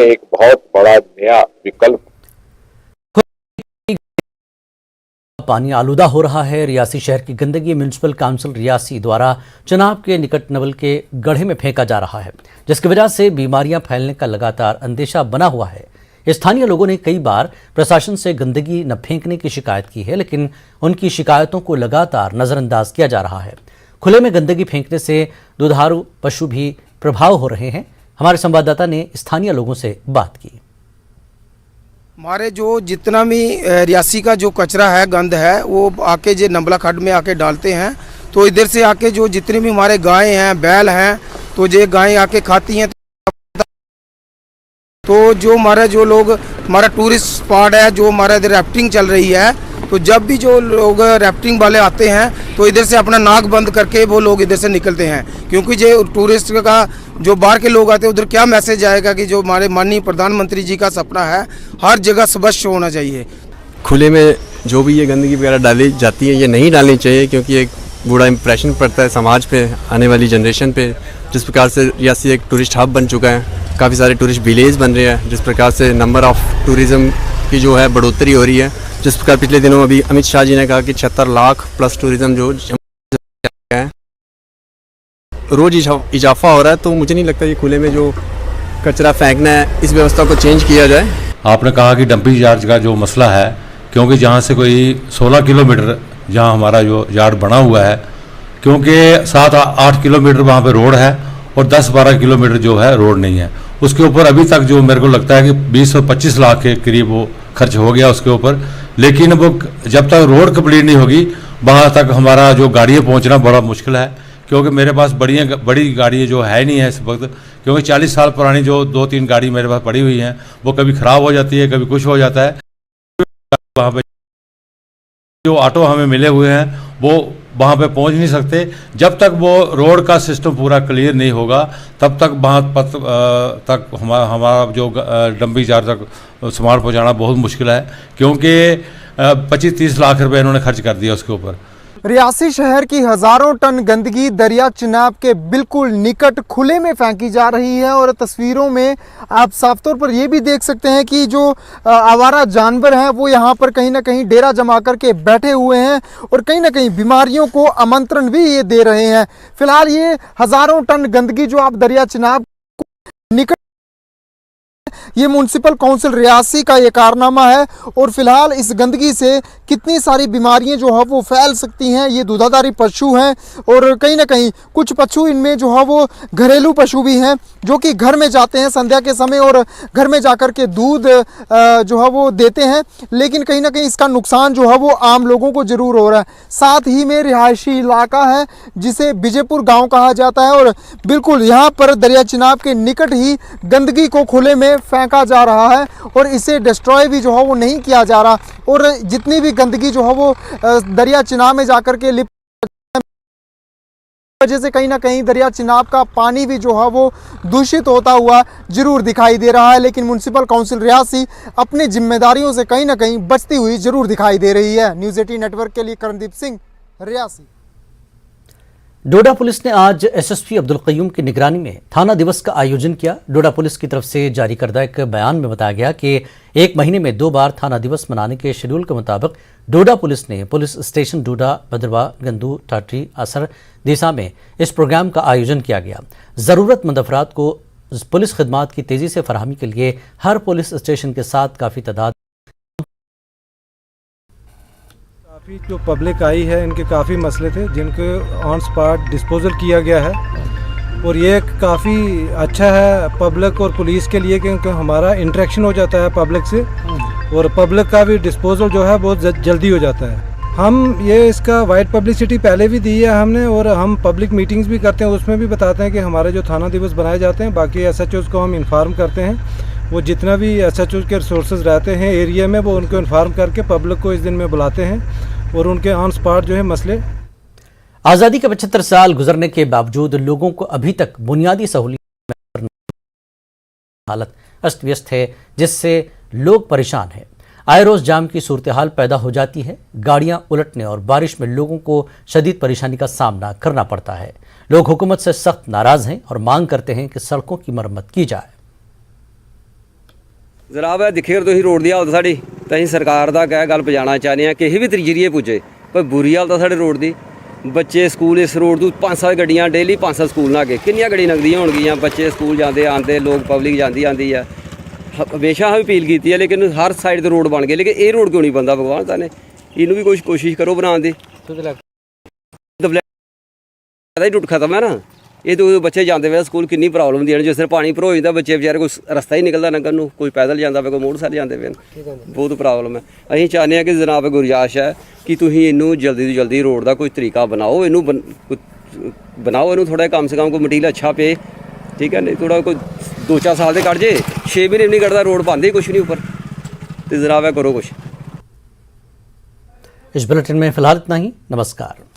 एक बहुत बड़ा नया विकल्प। पानी आलूदा हो रहा है। रियासी शहर की गंदगी म्यूनिसिपल काउंसिल रियासी द्वारा चनाब के निकट नवल के गड्ढे में फेंका जा रहा है, जिसकी वजह से बीमारियां फैलने का लगातार अंदेशा बना हुआ है। स्थानीय लोगों ने कई बार प्रशासन से गंदगी न फेंकने की शिकायत की है, लेकिन उनकी शिकायतों को लगातार नजरअंदाज किया जा रहा है। खुले में गंदगी फेंकने से दुधारू पशु भी प्रभाव हो रहे हैं। हमारे संवाददाता ने स्थानीय लोगों से बात की। हमारे जो जितना भी रियासी का जो कचरा है, गंद है, वो आके जो नंबला खड्ड में आके डालते हैं। तो इधर से आके जो जितने भी हमारे गायें हैं, बैल हैं, तो ये गायें आके खाती हैं। तो जो हमारा जो लोग हमारा टूरिस्ट स्पॉट है, जो हमारा इधर राफ्टिंग चल रही है, तो जब भी जो लोग राफ्टिंग वाले आते हैं तो इधर से अपना नाक बंद करके वो लोग इधर से निकलते हैं, क्योंकि जो टूरिस्ट का जो बाहर के लोग आते हैं उधर क्या मैसेज आएगा कि जो हमारे माननीय प्रधानमंत्री जी का सपना है हर जगह स्वच्छ होना चाहिए। खुले में जो भी ये गंदगी वगैरह डाली जाती है ये नहीं डालनी चाहिए, क्योंकि एक बुरा इंप्रेशन पड़ता है समाज पे, आने वाली जनरेशन पे। जिस प्रकार से रियासी एक टूरिस्ट हब बन चुका है, काफ़ी सारे टूरिस्ट विलेज बन रहे हैं, जिस प्रकार से नंबर ऑफ़ टूरिज़्म की जो है बढ़ोतरी हो रही है। जिस प्रकार पिछले दिनों अभी अमित शाह जी ने कहा कि 76 लाख प्लस टूरिज़्म जो है रोज़ इजाफा हो रहा है, तो मुझे नहीं लगता ये खुले में जो कचरा फेंकना है इस व्यवस्था को चेंज किया जाए। आपने कहा कि डंपिंग यार्ड का जो मसला है, क्योंकि जहाँ से कोई 16 किलोमीटर जहाँ हमारा जो यार्ड बना हुआ है, क्योंकि 7-8 किलोमीटर वहाँ पे रोड है और 10-12 किलोमीटर जो है रोड नहीं है। उसके ऊपर अभी तक जो मेरे को लगता है कि 20 और 25 लाख के करीब वो खर्च हो गया उसके ऊपर, लेकिन वो जब तक रोड कंप्लीट नहीं होगी वहाँ तक हमारा जो गाड़ियाँ पहुँचना बड़ा मुश्किल है। क्योंकि मेरे पास बड़ी गाड़ी जो है नहीं है इस वक्त, क्योंकि 40 साल पुरानी जो 2-3 गाड़ी मेरे पास पड़ी हुई हैं, वो कभी ख़राब हो जाती है, कभी कुछ हो जाता है। वहाँ पे जो ऑटो हमें मिले हुए हैं वो वहाँ पे पहुँच नहीं सकते। जब तक वो रोड का सिस्टम पूरा क्लियर नहीं होगा तब तक वहाँ तक हमारा जो डंपिंग यार्ड तक सामान पहुँचाना बहुत मुश्किल है, क्योंकि 25-30 लाख रुपए इन्होंने खर्च कर दिया उसके ऊपर। रियासी शहर की हजारों टन गंदगी दरिया चिनाब के बिल्कुल निकट खुले में फेंकी जा रही है और तस्वीरों में आप साफ तौर पर ये भी देख सकते हैं कि जो आवारा जानवर हैं वो यहाँ पर कहीं ना कहीं डेरा जमा करके बैठे हुए हैं और कहीं ना कहीं बीमारियों को आमंत्रण भी ये दे रहे हैं। फिलहाल ये हजारों टन गंदगी जो आप दरिया चिनाब निकट, ये म्यूनिसिपल काउंसिल रियासी का ये कारनामा है। और फिलहाल इस गंदगी से कितनी सारी बीमारियां जो है वो फैल सकती हैं। ये दूधाधारी पशु हैं और कहीं ना कहीं कुछ पशु इनमें जो है वो घरेलू पशु भी हैं, जो कि घर में जाते हैं संध्या के समय और घर में जाकर के दूध जो है वो देते हैं, लेकिन कहीं ना कहीं इसका नुकसान जो है वो आम लोगों को जरूर हो रहा है। साथ ही में रिहायशी इलाका है जिसे विजयपुर गाँव कहा जाता है और बिल्कुल यहाँ पर दरिया चिनाब के निकट ही गंदगी को खुले में फेंका जा रहा है और इसे डिस्ट्रॉय भी जो है वो नहीं किया जा रहा। और जितनी भी गंदगी जो है वो दरिया चिनाब में जाकर के वजह से कहीं ना कहीं दरिया चिनाब का पानी भी जो है वो दूषित होता हुआ जरूर दिखाई दे रहा है। लेकिन म्यूनिसिपल काउंसिल रियासी अपनी जिम्मेदारियों से कहीं ना कहीं बचती हुई जरूर दिखाई दे रही है। न्यूज़ 18 नेटवर्क के लिए करणदीप सिंह, रियासी। डोडा पुलिस ने आज एसएसपी अब्दुल कयूम की निगरानी में थाना दिवस का आयोजन किया। डोडा पुलिस की तरफ से जारी करदा एक बयान में बताया गया कि एक महीने में 2 बार थाना दिवस मनाने के शेड्यूल के मुताबिक डोडा पुलिस ने पुलिस स्टेशन डोडा, भद्रवा, गंदू, टाटरी, असर, दिशा में इस प्रोग्राम का आयोजन किया गया। ज़रूरतमंद अफराद को पुलिस खिदमात की तेजी से फराहमी के लिए हर पुलिस स्टेशन के साथ काफ़ी तादाद जो पब्लिक आई है, इनके काफ़ी मसले थे जिनको ऑन स्पॉट डिस्पोजल किया गया है। और ये काफ़ी अच्छा है पब्लिक और पुलिस के लिए, क्योंकि हमारा इंटरेक्शन हो जाता है पब्लिक से और पब्लिक का भी डिस्पोजल जो है बहुत जल्दी हो जाता है। हम ये इसका वाइड पब्लिसिटी पहले भी दी है हमने और हम पब्लिक मीटिंग्स भी करते हैं, उसमें भी बताते हैं कि हमारे जो थाना दिवस बनाए जाते हैं। बाकी SHOs को हम इन्फॉर्म करते हैं, वो जितना भी SHOs के रिसोर्सेज रहते हैं एरिया में वो उनको इन्फॉर्म करके पब्लिक को इस दिन में बुलाते हैं और उनके ऑन स्पॉट जो है मसले। आज़ादी के 75 साल गुजरने के बावजूद लोगों को अभी तक बुनियादी सहूलियत हालत अस्त व्यस्त है, जिससे लोग परेशान हैं। आए रोज जाम की सूरत हाल पैदा हो जाती है। गाड़ियां उलटने और बारिश में लोगों को शदीद परेशानी का सामना करना पड़ता है। लोग हुकूमत से सख्त नाराज हैं और मांग करते हैं कि सड़कों की मरम्मत की जाए। जनाब है दिखे तुम रोड की हालत साड़ी तो अं सरकार का कह गल पजाना चाहते हैं किसी भी जरिए पुजे पर बुरी हालत है साढ़े रोड की बच्चे स्कूल इस रोड तो 5-7 गड्डियाँ डेली 5-7 स्कूल ना गए किनिया गड्डियाँ लगदियाँ होणगियां बच्चे स्कूल जाते आते लोग पब्लिक जाती आती है हमेशा हम अपील की है लेकिन हर साइड तो रोड बन गए लेकिन ये रोड क्यों नहीं बनता भगवान ताने इनू भी कुछ कोशिश करो बनाने की टुट खत्म है ना ये तो बच्चे जाते हुए स्कूल कितनी प्रॉब्लम होंगी जिस तरह पानी भरो जाता बच्चे बेचारे कोई रस्ता ही निकलता लंघन को कोई पैदल जाता पे कोई मोटरसाइकिल जाते पे बहुत प्रॉब्लम है अं चाहते हैं कि जनाब गुरजाइश है कि तुम इनू जल्दी तो जल्दी रोड का कोई तरीका बनाओ इनू बनाओ इनू थोड़ा कम से कम कोई मटीरियल अच्छा पे ठीक है नहीं थोड़ा कोई 2-4 साल से कट जे 6 महीने नहीं कटता रोड पाते ही कुछ नहीं ऊपर तो जनाब है करो कुछ। इस बुलेटिन में फिलहाल इतना ही। नमस्कार।